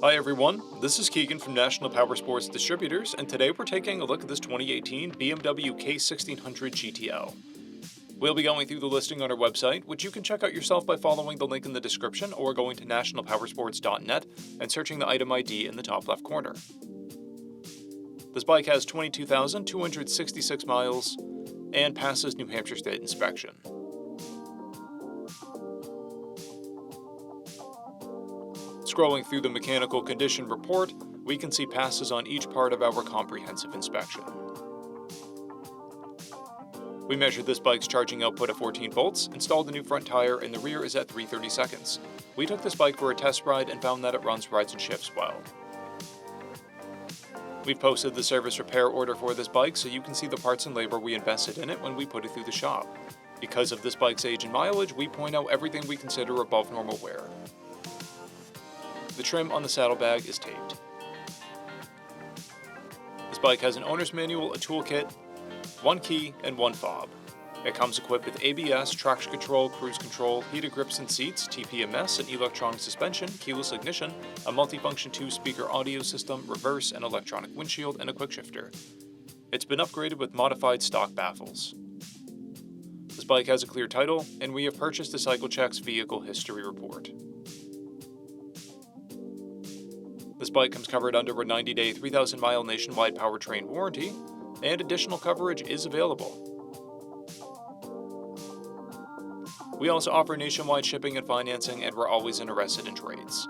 Hi everyone, this is Keegan from National Powersports Distributors, and today we're taking a look at this 2018 BMW K1600GTL. We'll be going through the listing on our website, which you can check out yourself by following the link in the description or going to nationalpowersports.net and searching the item ID in the top left corner. This bike has 22,266 miles and passes New Hampshire State inspection. Scrolling through the mechanical condition report, we can see passes on each part of our comprehensive inspection. We measured this bike's charging output at 14 volts, installed the new front tire, and the rear is at 330 seconds. We took this bike for a test ride and found that it runs, rides, and shifts well. We've posted the service repair order for this bike so you can see the parts and labor we invested in it when we put it through the shop. Because of this bike's age and mileage, we point out everything we consider above normal wear. The trim on the saddlebag is taped. This bike has an owner's manual, a toolkit, one key, and one fob. It comes equipped with ABS, traction control, cruise control, heated grips and seats, TPMS, an electronic suspension, keyless ignition, a multifunction 2-speaker audio system, reverse and electronic windshield, and a quick shifter. It's been upgraded with modified stock baffles. This bike has a clear title, and we have purchased the CycleCheck's vehicle history report. This bike comes covered under a 90-day, 3,000-mile nationwide powertrain warranty, and additional coverage is available. We also offer nationwide shipping and financing, and we're always interested in trades.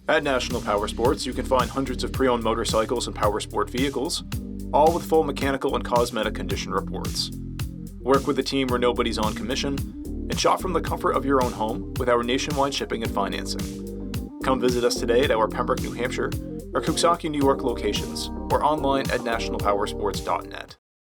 At National Powersports, you can find hundreds of pre-owned motorcycles and powersport vehicles, all with full mechanical and cosmetic condition reports. Work with a team where nobody's on commission, and shop from the comfort of your own home with our nationwide shipping and financing. Come visit us today at our Pembroke, New Hampshire, or Coxsackie, New York locations, or online at nationalpowersports.net.